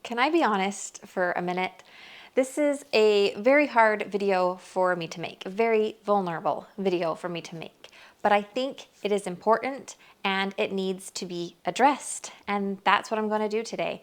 Can I be honest for a minute? This is a very hard video for me to make, a very vulnerable video for me to make. But I think it is important and it needs to be addressed. And that's what I'm going to do today.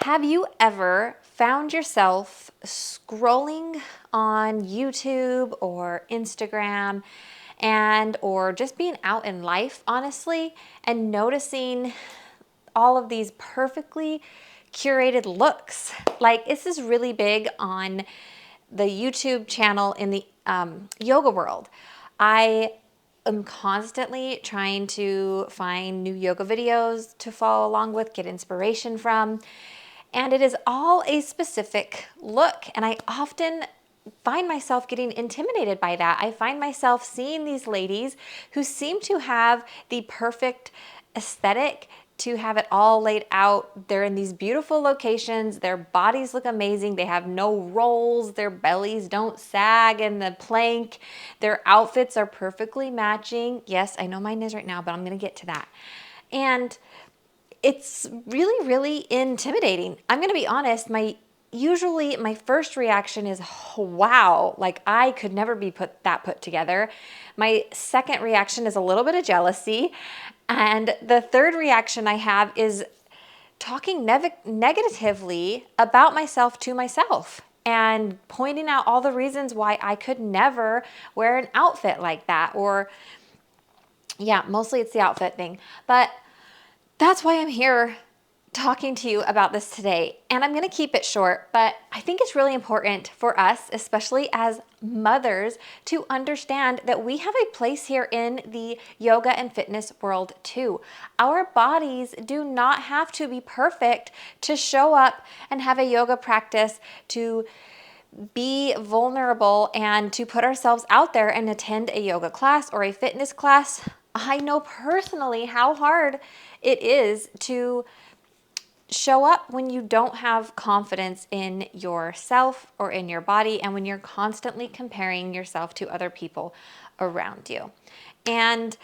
Have you ever found yourself scrolling on YouTube or Instagram or just being out in life, honestly, and noticing all of these perfectly curated looks? Like, this is really big on the YouTube channel in the yoga world. I am constantly trying to find new yoga videos to follow along with, get inspiration from. And it is all a specific look. And I often find myself getting intimidated by that. I find myself seeing these ladies who seem to have the perfect aesthetic, to have it all laid out. They're in these beautiful locations. Their bodies look amazing. They have no rolls. Their bellies don't sag in the plank. Their outfits are perfectly matching. Yes, I know mine is right now, but I'm going to get to that. And it's really, really intimidating. I'm going to be honest. Usually my first reaction is, wow, like I could never be put together. My second reaction is a little bit of jealousy. And the third reaction I have is talking negatively about myself to myself and pointing out all the reasons why I could never wear an outfit like that. Or yeah, mostly it's the outfit thing. But that's why I'm here talking to you about this today. And I'm going to keep it short, but I think it's really important for us, especially as mothers, to understand that we have a place here in the yoga and fitness world too. Our bodies do not have to be perfect to show up and have a yoga practice, to be vulnerable, and to put ourselves out there and attend a yoga class or a fitness class. I know personally how hard it is to show up when you don't have confidence in yourself or in your body, and when you're constantly comparing yourself to other people around you. And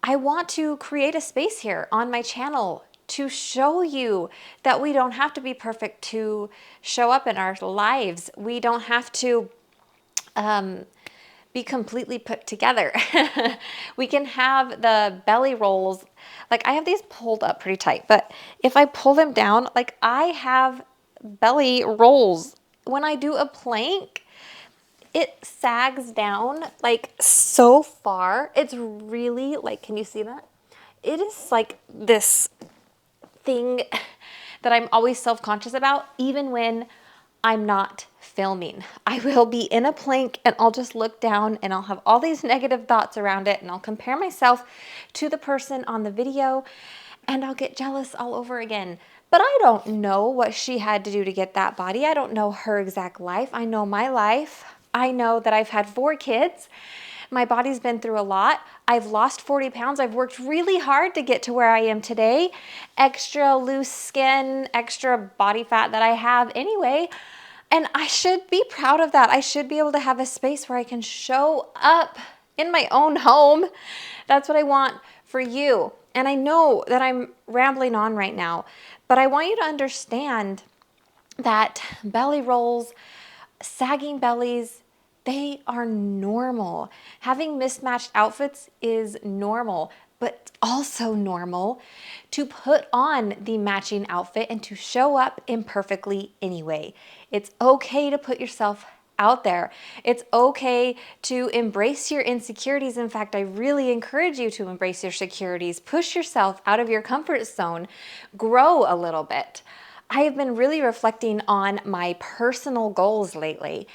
I want to create a space here on my channel to show you that we don't have to be perfect to show up in our lives. We don't have to be completely put together. We can have the belly rolls. Like, I have these pulled up pretty tight, but if I pull them down, like, I have belly rolls. When I do a plank, it sags down like so far. It's really like, can you see that? It is like this thing that I'm always self-conscious about, even when I'm not filming. I will be in a plank and I'll just look down and I'll have all these negative thoughts around it, and I'll compare myself to the person on the video and I'll get jealous all over again. But I don't know what she had to do to get that body. I don't know her exact life. I know my life. I know that I've had 4 kids. My body's been through a lot. I've lost 40 pounds. I've worked really hard to get to where I am today. Extra loose skin, extra body fat that I have anyway. And I should be proud of that. I should be able to have a space where I can show up in my own home. That's what I want for you. And I know that I'm rambling on right now, but I want you to understand that belly rolls, sagging bellies, they are normal. Having mismatched outfits is normal, but also normal to put on the matching outfit and to show up imperfectly anyway. It's okay to put yourself out there. It's okay to embrace your insecurities. In fact, I really encourage you to embrace your securities. Push yourself out of your comfort zone. Grow a little bit. I have been really reflecting on my personal goals lately.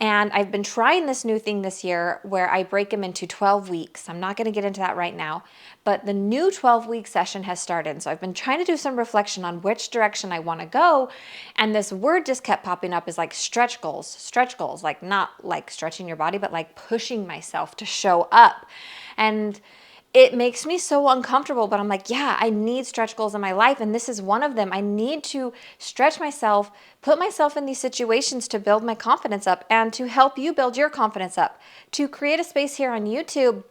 And I've been trying this new thing this year where I break them into 12 weeks. I'm not going to get into that right now, but the new 12-week session has started. So I've been trying to do some reflection on which direction I want to go. And this word just kept popping up, is like stretch goals, like not like stretching your body, but like pushing myself to show up. And it makes me so uncomfortable, but I'm like, yeah, I need stretch goals in my life, and this is one of them. I need to stretch myself, put myself in these situations to build my confidence up and to help you build your confidence up, to create a space here on YouTube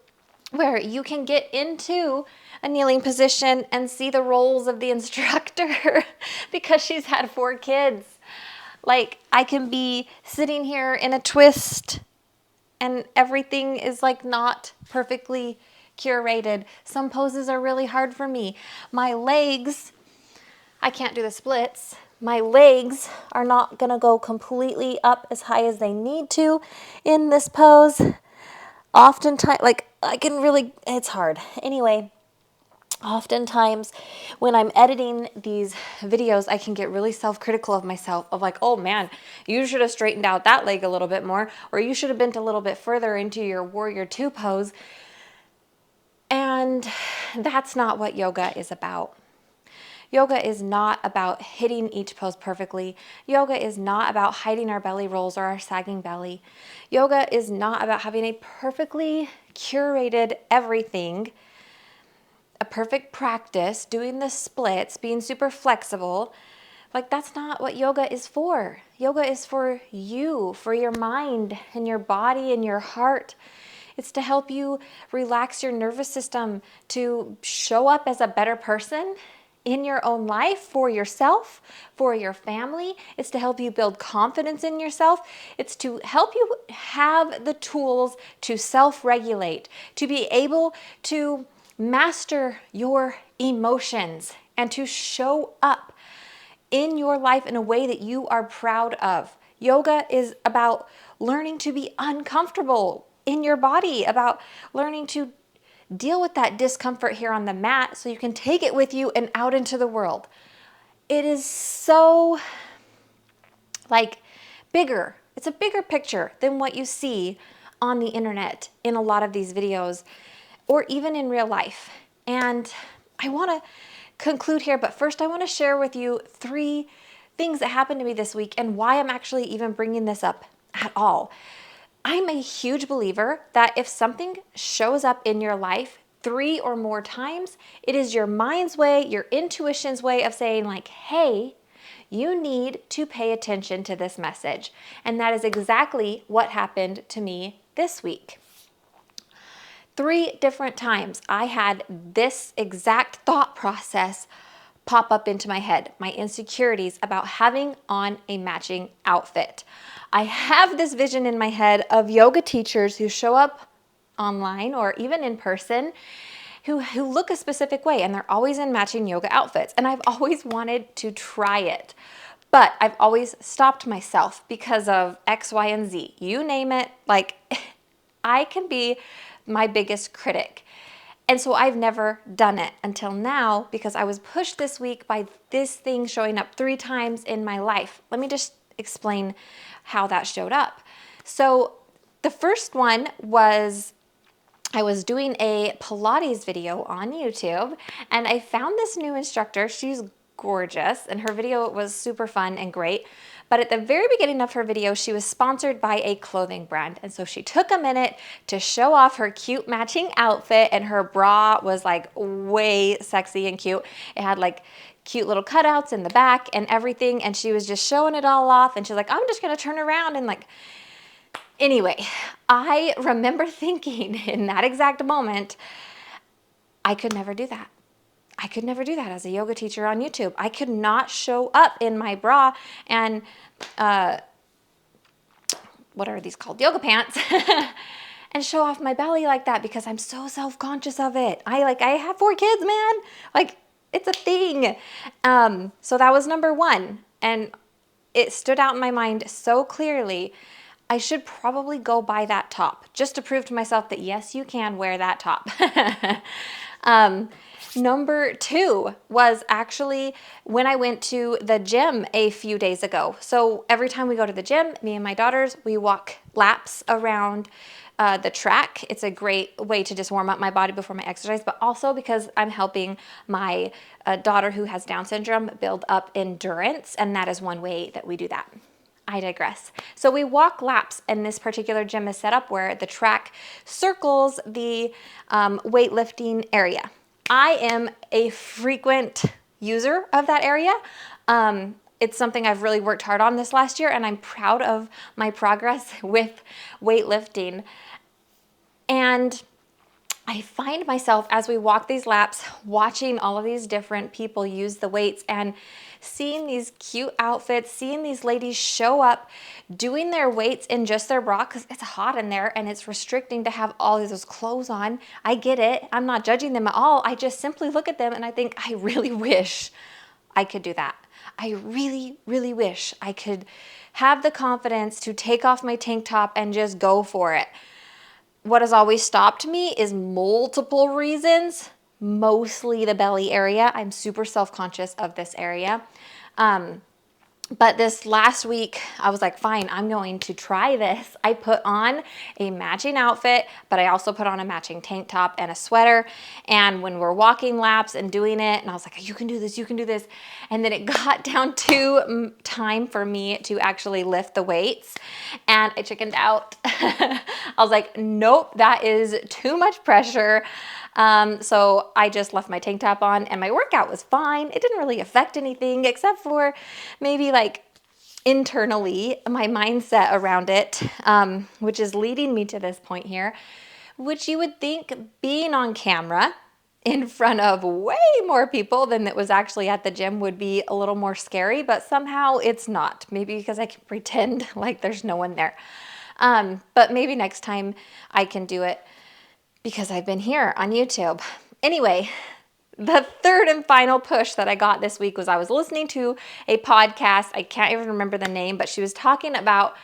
where you can get into a kneeling position and see the rolls of the instructor because she's had 4 kids. Like, I can be sitting here in a twist and everything is like not perfectly curated. Some poses are really hard for me. My legs, I can't do the splits. My legs are not gonna go completely up as high as they need to in this pose. Oftentimes, like, I can really, it's hard. Anyway, oftentimes when I'm editing these videos, I can get really self-critical of myself, of like, oh man, you should have straightened out that leg a little bit more, or you should have bent a little bit further into your warrior 2 pose. And that's not what yoga is about. Yoga is not about hitting each pose perfectly. Yoga is not about hiding our belly rolls or our sagging belly. Yoga is not about having a perfectly curated everything, a perfect practice, doing the splits, being super flexible. Like, that's not what yoga is for. Yoga is for you, for your mind and your body and your heart. It's to help you relax your nervous system, to show up as a better person in your own life, for yourself, for your family. It's to help you build confidence in yourself. It's to help you have the tools to self-regulate, to be able to master your emotions and to show up in your life in a way that you are proud of. Yoga is about learning to be uncomfortable in your body, about learning to deal with that discomfort here on the mat so you can take it with you and out into the world. It is so like bigger. It's a bigger picture than what you see on the internet in a lot of these videos or even in real life. And I want to conclude here, but first I want to share with you 3 things that happened to me this week and why I'm actually even bringing this up at all. I'm a huge believer that if something shows up in your life 3 or more times, it is your mind's way, your intuition's way of saying like, hey, you need to pay attention to this message. And that is exactly what happened to me this week. 3 different times I had this exact thought process pop up into my head, my insecurities about having on a matching outfit. I have this vision in my head of yoga teachers who show up online or even in person who look a specific way, and they're always in matching yoga outfits. And I've always wanted to try it, but I've always stopped myself because of X, Y, and Z. You name it, like I can be my biggest critic. And so I've never done it until now because I was pushed this week by this thing showing up 3 times in my life. Let me just explain how that showed up. So the first one was I was doing a Pilates video on YouTube and I found this new instructor. She's gorgeous and her video was super fun and great. But at the very beginning of her video, she was sponsored by a clothing brand. And so she took a minute to show off her cute matching outfit, and her bra was like way sexy and cute. It had like cute little cutouts in the back and everything. And she was just showing it all off. And she's like, I'm just going to turn around and like, anyway, I remember thinking in that exact moment, I could never do that. I could never do that as a yoga teacher on YouTube. I could not show up in my bra and, what are these called? Yoga pants and show off my belly like that because I'm so self-conscious of it. I have 4 kids, man. Like, it's a thing. So that was number 1. And it stood out in my mind so clearly. I should probably go buy that top just to prove to myself that yes, you can wear that top. Number 2 was actually when I went to the gym a few days ago. So every time we go to the gym, me and my daughters, we walk laps around the track. It's a great way to just warm up my body before my exercise, but also because I'm helping my daughter who has Down syndrome build up endurance, and that is one way that we do that. I digress. So we walk laps, and this particular gym is set up where the track circles the weightlifting area. I am a frequent user of that area. It's something I've really worked hard on this last year, and I'm proud of my progress with weightlifting. And I find myself as we walk these laps watching all of these different people use the weights and seeing these cute outfits, seeing these ladies show up doing their weights in just their bra because it's hot in there and it's restricting to have all of those clothes on. I get it. I'm not judging them at all. I just simply look at them and I think, I really wish I could do that. I really, really wish I could have the confidence to take off my tank top and just go for it. What has always stopped me is multiple reasons, mostly the belly area. I'm super self-conscious of this area. But this last week, I was like, fine, I'm going to try this. I put on a matching outfit, but I also put on a matching tank top and a sweater. And when we're walking laps and doing it, and I was like, you can do this, you can do this. And then it got down to time for me to actually lift the weights. And I chickened out. I was like, nope, that is too much pressure. So I just left my tank top on and my workout was fine. It didn't really affect anything except for maybe like internally my mindset around it, which is leading me to this point here, which you would think being on camera in front of way more people than it was actually at the gym would be a little more scary, but somehow it's not. Maybe because I can pretend like there's no one there. But maybe next time I can do it because I've been here on YouTube. Anyway, the third and final push that I got this week was I was listening to a podcast. I can't even remember the name, but she was talking about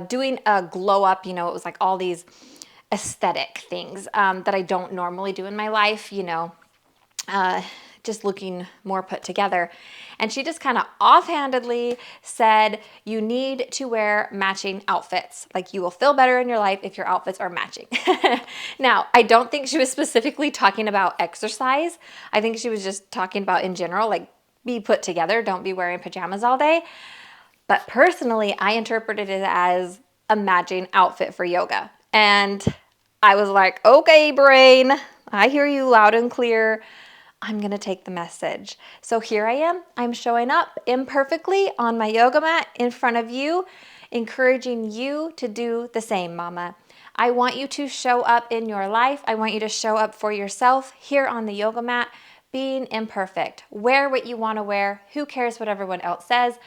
doing a glow up. You know, it was like all these aesthetic things that I don't normally do in my life, you know, just looking more put together. And she just kind of offhandedly said, you need to wear matching outfits. Like you will feel better in your life if your outfits are matching. Now, I don't think she was specifically talking about exercise. I think she was just talking about in general, like be put together, don't be wearing pajamas all day. But personally, I interpreted it as a matching outfit for yoga. And I was like, okay, brain, I hear you loud and clear. I'm going to take the message. So here I am. I'm showing up imperfectly on my yoga mat in front of you, encouraging you to do the same, mama. I want you to show up in your life. I want you to show up for yourself here on the yoga mat, being imperfect. Wear what you want to wear. Who cares what everyone else says?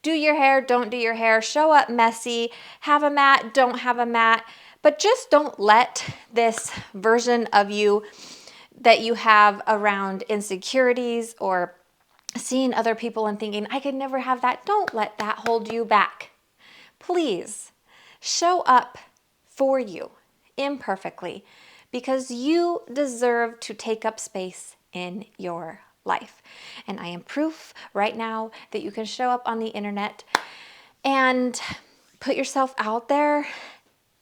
Do your hair, don't do your hair. Show up messy. Have a mat, don't have a mat. But just don't let this version of you that you have around insecurities or seeing other people and thinking, I could never have that. Don't let that hold you back. Please show up for you imperfectly because you deserve to take up space in your life. And I am proof right now that you can show up on the internet and put yourself out there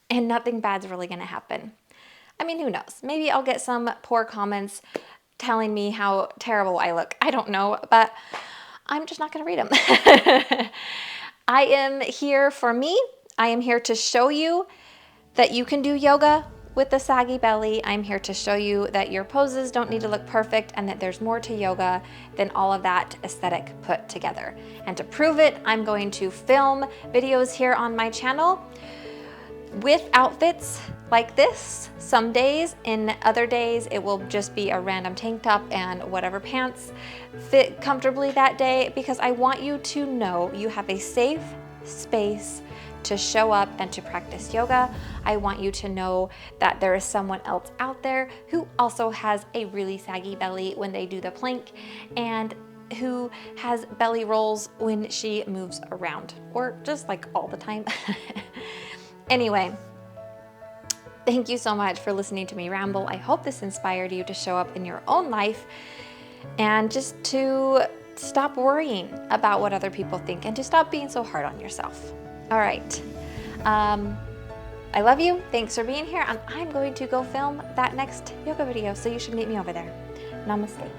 and nothing bad's really going to happen. I mean, who knows? Maybe I'll get some poor comments telling me how terrible I look. I don't know, but I'm just not going to read them. I am here for me. I am here to show you that you can do yoga with the saggy belly. I'm here to show you that your poses don't need to look perfect and that there's more to yoga than all of that aesthetic put together. And to prove it, I'm going to film videos here on my channel with outfits like this some days. In other days it will just be a random tank top and whatever pants fit comfortably that day, because I want you to know you have a safe space to show up and to practice yoga. I want you to know that there is someone else out there who also has a really saggy belly when they do the plank and who has belly rolls when she moves around, or just like all the time. Anyway, thank you so much for listening to me ramble. I hope this inspired you to show up in your own life and just to stop worrying about what other people think and to stop being so hard on yourself. All right. I love you. Thanks for being here. And I'm going to go film that next yoga video, so you should meet me over there. Namaste.